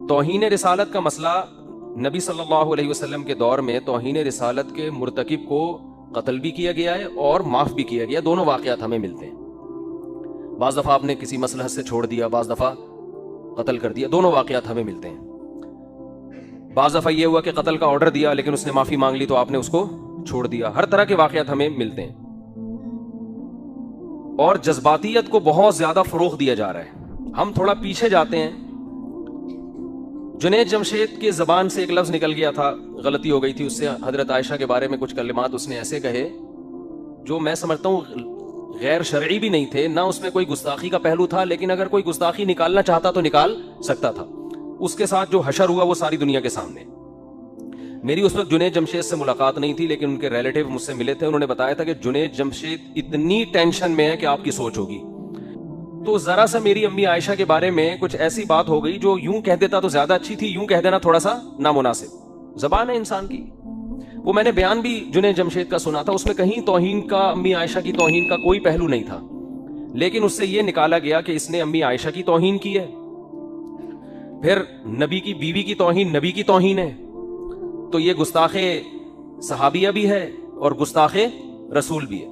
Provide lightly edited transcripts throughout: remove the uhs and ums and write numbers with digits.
तौहीन रिसालत का मसला नबी सल्लल्लाहु अलैहि वसल्लम के दौर में तौहीन रिसालत के मुर्तकिब को कत्ल भी किया गया है और माफ़ भी किया गया। दोनों वाक़यात हमें मिलते हैं। बाज़ दफ़ा आपने किसी मसलहत से छोड़ दिया, बाज़ दफ़ा कत्ल कर दिया, दोनों वाक़यात हमें मिलते हैं। बाज़ दफ़ा ये हुआ कि कत्ल का ऑर्डर दिया लेकिन उसने माफ़ी मांग ली तो आपने उसको छोड़ दिया। हर तरह के वाक़यात हमें मिलते हैं। और जज्बातियत को बहुत ज़्यादा फ़रोग़ दिया जा रहा है। हम थोड़ा पीछे जाते हैं। जुनैद जमशेद की ज़बान से एक लफ्ज़ निकल गया था, गलती हो गई थी उससे। हज़रत आयशा के बारे में कुछ कलिमात उसने ऐसे कहे जो मैं समझता हूँ गैर शरई भी नहीं थे, ना उसमें कोई गुस्ताखी का पहलू था, लेकिन अगर कोई गुस्ताखी निकालना चाहता तो निकाल सकता था। उसके साथ जो हशर हुआ वो सारी दुनिया के सामने। मेरी उस वक्त जुनैद जमशेद से मुलाकात नहीं थी, लेकिन उनके रिलेटिव मुझसे मिले थे। उन्होंने बताया था कि जुनैद जमशेद इतनी टेंशन में है कि आपकी सोच होगी। तो जरा सा मेरी अम्मी आयशा के बारे में कुछ ऐसी बात हो गई जो यूं कह देता तो ज्यादा अच्छी थी, यूं कह देना थोड़ा सा नामुनासिब। जबान है इंसान की। वो मैंने बयान भी जुनैद जमशेद का सुना था, उसमें कहीं तौहीन का, अम्मी आयशा की तौहीन का कोई पहलू नहीं था, लेकिन उससे यह निकाला गया कि इसने अम्मी आयशा की तौहीन की है। फिर नबी की बीवी की तौहीन नबी की तौहीन है, तो ये गुस्ताखे सहाबिया भी है और गुस्ताखे रसूल भी है।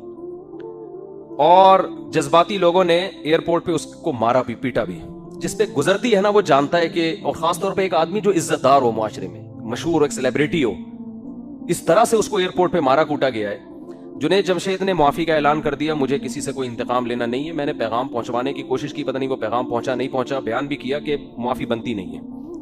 और जज्बाती लोगों ने एयरपोर्ट पे उसको मारा भी, पीटा भी। जिस पे गुजरती है ना वो जानता है कि, और खासतौर पे एक आदमी जो इज्जतदार हो, मुआशरे में मशहूर, एक सेलिब्रिटी हो, इस तरह से उसको एयरपोर्ट पे मारा कूटा गया है। जुनैद जमशेद ने माफी का ऐलान कर दिया, मुझे किसी से कोई इंतकाम लेना नहीं है। मैंने पैगाम पहुंचवाने की कोशिश की, पता नहीं वो पैगाम पहुंचा नहीं पहुंचा। बयान भी किया कि माफी बनती नहीं है।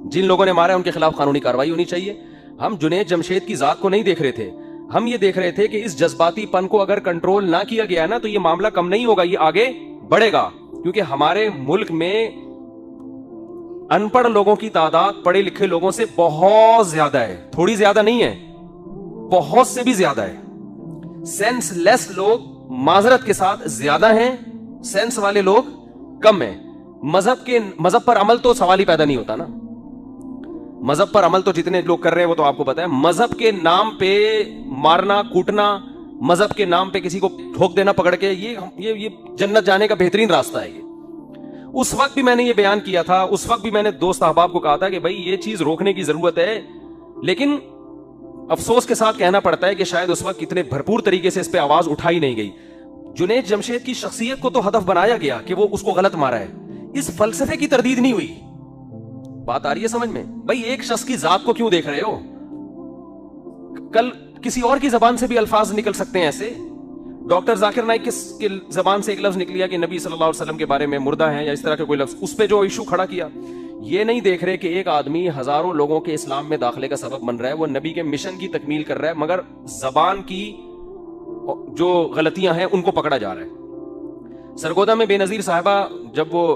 जिन लोगों ने मारा है उनके खिलाफ कानूनी कार्रवाई होनी चाहिए। हम जुनैद जमशेद की जात को नहीं देख रहे थे, हम ये देख रहे थे कि इस जज्बातीपन को अगर कंट्रोल ना किया गया ना तो ये मामला कम नहीं होगा, ये आगे बढ़ेगा। क्योंकि हमारे मुल्क में अनपढ़ लोगों की तादाद पढ़े लिखे लोगों से बहुत ज्यादा है। थोड़ी ज्यादा नहीं है, बहुत से भी ज्यादा है। सेंसलेस लोग माजरत के साथ ज्यादा हैं, सेंस वाले लोग कम हैं। मजहब पर अमल तो सवाल ही पैदा नहीं होता ना। मजहब पर अमल तो जितने लोग कर रहे हैं वो तो आपको पता है। मजहब के नाम पे मारना कूटना, मजहब के नाम पे किसी को ठोक देना पकड़ के, ये जन्नत जाने का बेहतरीन रास्ता है ये। उस वक्त भी मैंने ये बयान किया था, उस वक्त भी मैंने दोस्त अहबाब को कहा था कि भाई ये चीज रोकने की जरूरत है। लेकिन अफसोस के साथ कहना पड़ता है कि शायद उस वक्त इतने भरपूर तरीके से इस पर आवाज उठाई नहीं गई। जुनैद जमशेद की शख्सियत को तो हदफ बनाया गया कि वो उसको गलत मारा है, इस फलसफे की तरदीद नहीं हुई। बात आ रही है समझ में? भाई एक शख्स की जात को क्यों देख रहे हो? कल किसी और की जबान से भी अल्फाज निकल सकते हैं ऐसे। डॉक्टर जाकिर नाइक की जबान से एक लफ्ज निकल गया कि नबी सल्लल्लाहु अलैहि वसल्लम के बारे में मुर्दा है या इस तरह के कोई लफ्ज, उस पे जो इशू खड़ा किया। ये नहीं देख रहे कि एक आदमी हजारों लोगों के इस्लाम में दाखिले का सबब बन रहा है, वो नबी के मिशन की तकमील कर रहा है, मगर जबान की जो गलतियां हैं उनको पकड़ा जा रहा है। सरगोदा में बेनजीर साहिबा जब वो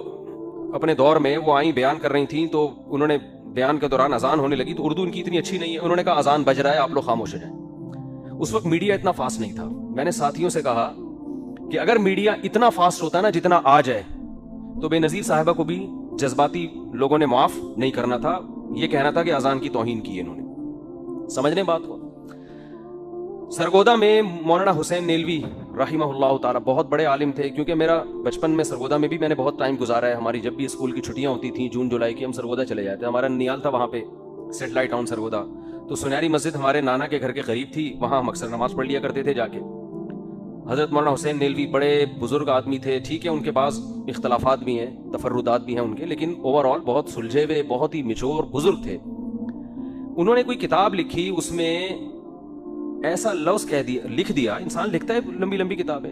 अपने दौर में वो आई बयान कर रही थी, तो उन्होंने बयान के दौरान अजान होने लगी, तो उर्दू उनकी इतनी अच्छी नहीं है, उन्होंने कहा अजान बज रहा है, आप लोग खामोश हो जाएं। उस वक्त मीडिया इतना फास्ट नहीं था। मैंने साथियों से कहा कि अगर मीडिया इतना फास्ट होता ना जितना आज है, तो बेनजीर साहिबा को भी जज्बाती लोगों ने माफ नहीं करना था, ये कहना था कि अजान की तौहीन की इन्होंने। समझने बात को। सरगोदा में मौलाना हुसैन नेलवी रहिमहुल्लाह ताला बहुत बड़े आलिम थे, क्योंकि मेरा बचपन में सरगोदा में भी मैंने बहुत टाइम गुजारा है। हमारी जब भी स्कूल की छुट्टियां होती थी जून जुलाई की, हम सरगोदा चले जाते। हमारा नियाल था वहाँ पे, सेटेलाइट टाउन सरगोदा। तो सुनहरी मस्जिद हमारे नाना के घर के करीब थी, वहाँ हम अक्सर नमाज पढ़ लिया करते थे जाके। हजरत मौलाना हुसैन नेलवी बड़े बुजुर्ग आदमी थे, ठीक है उनके पास इख्तलाफात भी हैं, तफर्रुदात भी हैं उनके, लेकिन ओवरऑल बहुत सुलझे हुए, बहुत ही मिचोर बुजुर्ग थे। उन्होंने कोई किताब लिखी, उसमें ऐसा लफ्ज कह दिया, लिख दिया, इंसान लिखता है लंबी लंबी किताबें,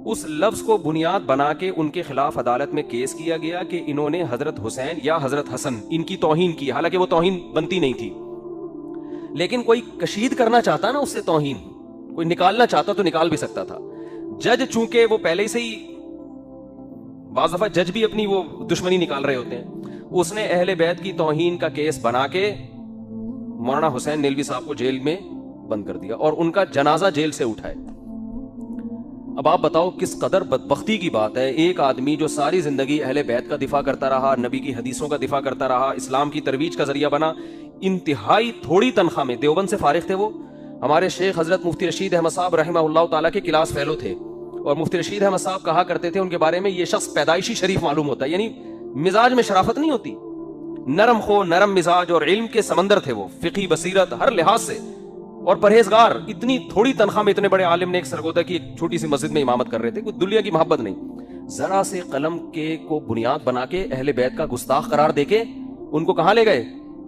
उस लफ्ज को बुनियाद बना के उनके खिलाफ अदालत में केस किया गया कि इन्होंने हजरत हुसैन या हजरत हसन इनकी तौहीन की। हालांकि वो तौहीन बनती नहीं थी, लेकिन कोई कशीद करना चाहता ना उससे तौहीन, कोई निकालना चाहता तो निकाल भी सकता था। जज चूंकि वो पहले से ही, बाज़ दफा जज भी अपनी वो दुश्मनी निकाल रहे होते हैं, उसने अहले बैत की तौहीन का केस बना के मौलाना हुसैन नेलवी साहब को जेल में बंद कर दिया और उनका जनाजा जेल से उठाए। अब आप बताओ किस कदर बदबख्ती की बात है। एक आदमी जो सारी जिंदगी अहले बैत का दिफा करता रहा, नबी की हदीसों का दिफा करता रहा, इस्लाम की तरवीज का जरिया बना, इंतहाई थोड़ी तनख्वाह में, देवबंद से फारिग थे वो। हमारे शेख हजरत मुफ्ती रशीद अहमद साहब रहमहुल्लाह ताला के क्लास फेलो थे, और मुफ्ती रशीद अहमद साहब कहा करते थे उनके बारे में, ये शख्स पैदाइशी शरीफ मालूम होता है, यानी मिजाज में शराफत नहीं होती, नरम खो, नरम मिजाज और इल्म के समंदर थे वो, फिकी बसीरत हर लिहाज से, और परहेजगार। इतनी थोड़ी तनख्वाह में इतने बड़े आलिम ने एक सरगोदा की एक छोटी सी मस्जिद में इमामत कर रहे थे, कोई दुनिया की मोहब्बत नहीं। जरा से कलम के को बुनियाद बना के अहले बैत का गुस्ताख करार देके उनको कहां ले गए?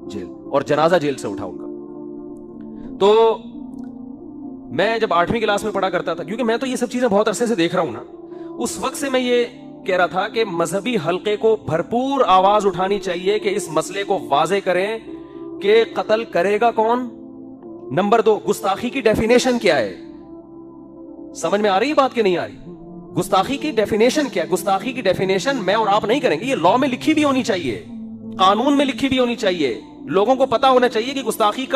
जेल, और जनाजा जेल से उठा उनका। तो मैं जब 8वीं क्लास में पढ़ा करता था, क्योंकि मैं तो ये सब चीजें बहुत अरसे से देख रहा हूं ना, उस वक्त से मैं ये कह रहा था कि मजहबी हल्के को भरपूर आवाज उठानी चाहिए कि इस मसले को वाजे करें कि कत्ल करेगा कौन। नंबर 2, गुस्ताखी की डेफिनेशन क्या है? समझ में आ रही बात कि नहीं आ रही? गुस्ताखी की डेफिनेशन क्या है? गुस्ताखी की डेफिनेशन मैं और आप नहीं करेंगे, ये लॉ में लिखी भी होनी चाहिए, कानून में लिखी भी होनी चाहिए। लोगों को पता होना चाहिए कि गुस्ताखी का